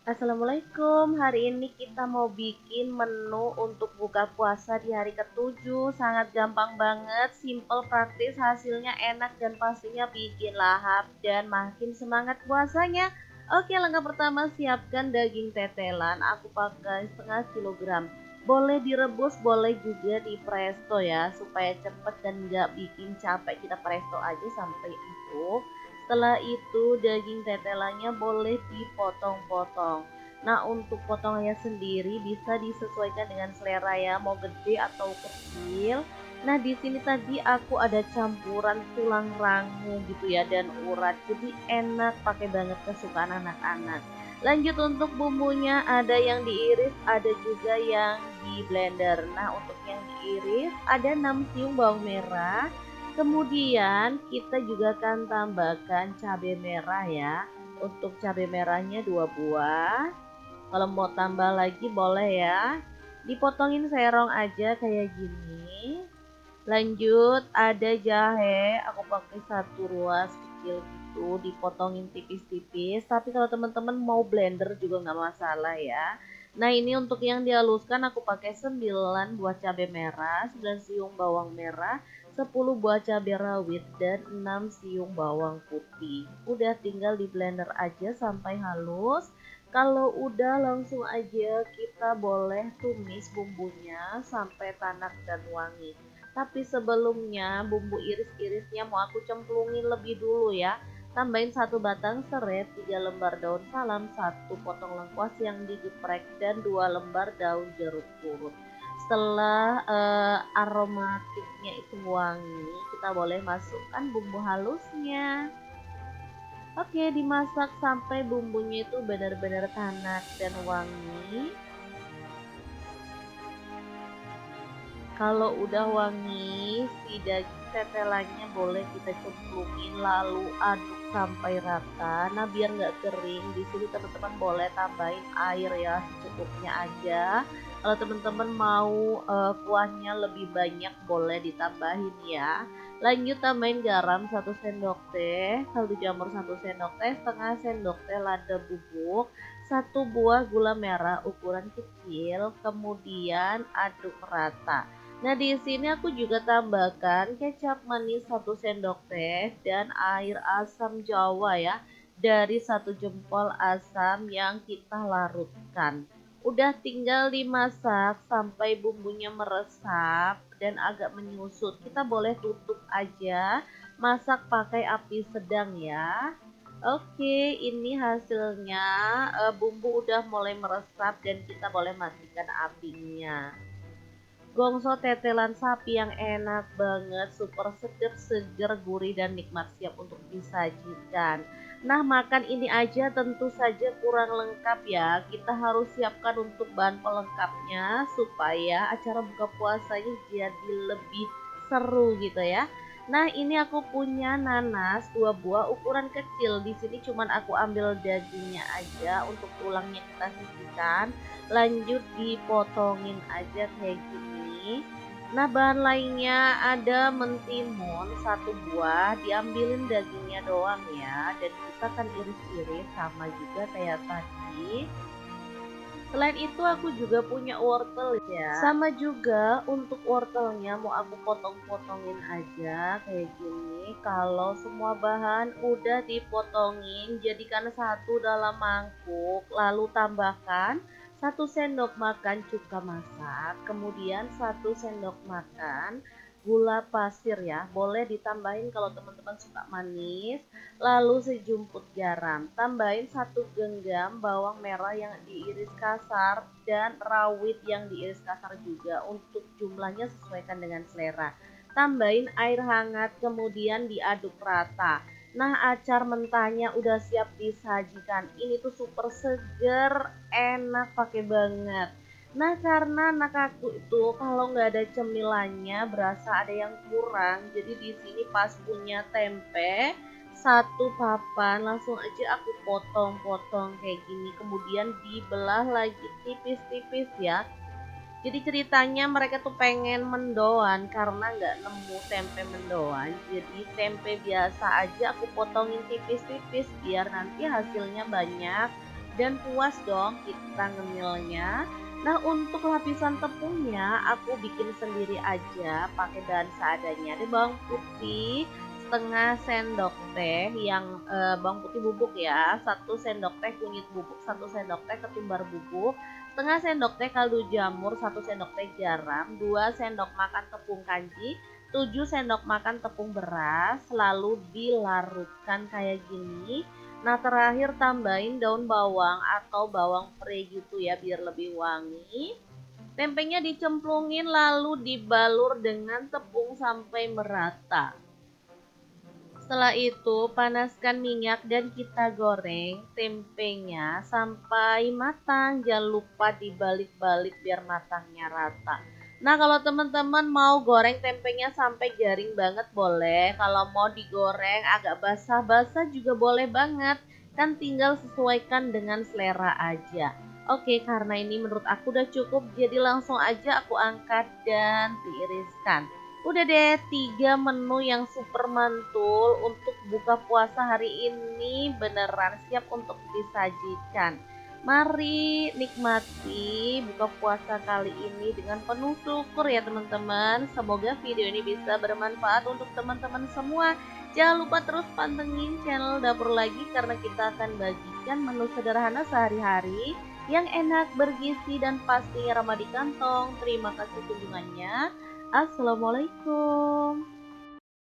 Assalamualaikum, hari ini kita mau bikin menu untuk buka puasa di hari ketujuh. Sangat gampang banget, simple, praktis, hasilnya enak dan pastinya bikin lahap dan makin semangat puasanya. Oke, langkah pertama siapkan daging tetelan, aku pakai setengah kilogram. Boleh direbus, boleh juga di presto ya, supaya cepet dan nggak bikin capek. Kita presto aja sampai empuk. Setelah itu daging tetelannya boleh dipotong-potong. Nah, untuk potongannya sendiri bisa disesuaikan dengan selera ya, mau gede atau kecil. Nah, di sini tadi aku ada campuran tulang rangu gitu ya dan urat. Jadi enak, pakai banget kesukaan anak-anak. Lanjut untuk bumbunya, ada yang diiris, ada juga yang di blender. Nah, untuk yang diiris ada 6 siung bawang merah. Kemudian kita juga akan tambahkan cabai merah ya. Untuk cabai merahnya 2 buah. Kalau mau tambah lagi boleh ya. Dipotongin serong aja kayak gini. Lanjut ada jahe, aku pakai satu ruas kecil gitu, dipotongin tipis-tipis. Tapi kalau teman-teman mau blender juga nggak masalah ya. Nah, ini untuk yang dihaluskan aku pakai 9 buah cabai merah, 9 siung bawang merah, 10 buah cabai rawit dan 6 siung bawang putih. Udah tinggal di blender aja sampai halus. Kalau udah langsung aja kita boleh tumis bumbunya sampai tanak dan wangi. Tapi sebelumnya bumbu iris-irisnya mau aku cemplungin lebih dulu ya. Tambahin satu batang serai, 3 lembar daun salam, satu potong lengkuas yang digeprek dan 2 lembar daun jeruk purut. Setelah aromatiknya itu wangi, kita boleh masukkan bumbu halusnya. Oke, dimasak sampai bumbunya itu benar-benar tanak dan wangi. Kalau udah wangi, si daging tetelannya boleh kita cemplungin lalu aduk sampai rata. Nah, biar nggak kering, di sini teman-teman boleh tambahin air ya secukupnya aja. Kalau teman-teman mau kuahnya lebih banyak boleh ditambahin ya. Lanjut tambahin garam 1 sendok teh, kaldu jamur 1 sendok teh, setengah sendok teh lada bubuk, 1 buah gula merah ukuran kecil, kemudian aduk rata. Nah, di sini aku juga tambahkan kecap manis 1 sendok teh dan air asam jawa ya, dari 1 jempol asam yang kita larutkan. Udah tinggal dimasak sampai bumbunya meresap dan agak menyusut. Kita boleh tutup aja, masak pakai api sedang ya. Oke, ini hasilnya. Bumbu udah mulai meresap dan kita boleh matikan apinya. Gongso tetelan sapi yang enak banget, super seger, seger, gurih, dan nikmat siap untuk disajikan. Nah, makan ini aja tentu saja kurang lengkap ya. Kita harus siapkan untuk bahan pelengkapnya supaya acara buka puasanya jadi lebih seru gitu ya. Nah, ini aku punya nanas 2 buah ukuran kecil. Di sini cuman aku ambil dagingnya aja, untuk tulangnya kita sisihkan. Lanjut dipotongin aja kayak gini. Nah, bahan lainnya ada mentimun 1 buah, diambilin dagingnya doang ya, dan kita kan iris-iris sama juga kayak tadi. Selain itu aku juga punya wortel ya. Sama juga untuk wortelnya mau aku potong-potongin aja kayak gini. Kalau semua bahan udah dipotongin, jadikan satu dalam mangkuk, lalu tambahkan 1 sendok makan cuka masak, kemudian 1 sendok makan gula pasir ya. Boleh ditambahin kalau teman-teman suka manis. Lalu sejumput garam, tambahin 1 genggam bawang merah yang diiris kasar dan rawit yang diiris kasar juga, untuk jumlahnya sesuaikan dengan selera. Tambahin air hangat kemudian diaduk rata. Nah, acar mentahnya udah siap disajikan. Ini tuh super seger, enak, pakai banget. Nah, karena anak aku itu kalau nggak ada cemilannya berasa ada yang kurang. Jadi di sini pas punya tempe 1 papan, langsung aja aku potong-potong kayak gini, kemudian dibelah lagi tipis-tipis ya. Jadi ceritanya mereka tuh pengen mendoan karena nggak nemu tempe mendoan, jadi tempe biasa aja aku potongin tipis-tipis biar nanti hasilnya banyak. dan puas dong kita ngemilnya. Nah, untuk lapisan tepungnya aku bikin sendiri aja pakai bahan seadanya. Ada bawang putih setengah sendok teh yang bawang putih bubuk ya, 1 sendok teh kunyit bubuk, 1 sendok teh ketumbar bubuk, setengah sendok teh kaldu jamur, 1 sendok teh garam, 2 sendok makan tepung kanji, 7 sendok makan tepung beras, lalu dilarutkan kayak gini. Nah, terakhir tambahin daun bawang atau bawang pre gitu ya biar lebih wangi. Tempenya dicemplungin lalu dibalur dengan tepung sampai merata. Setelah itu, panaskan minyak dan kita goreng tempenya sampai matang. Jangan lupa dibalik-balik biar matangnya rata. Nah, kalau teman-teman mau goreng tempenya sampai garing banget boleh. Kalau mau digoreng agak basah-basah juga boleh banget. Kan tinggal sesuaikan dengan selera aja. Oke, karena ini menurut aku udah cukup, jadi langsung aja aku angkat dan tiriskan. Udah deh, 3 menu yang super mantul untuk buka puasa hari ini beneran siap untuk disajikan. Mari nikmati buka puasa kali ini dengan penuh syukur ya teman-teman. Semoga video ini bisa bermanfaat untuk teman-teman semua. Jangan lupa terus pantengin channel Dapur Lagi karena kita akan bagikan menu sederhana sehari-hari yang enak, bergizi, dan pastinya ramah di kantong. Terima kasih kunjungannya. Assalamualaikum.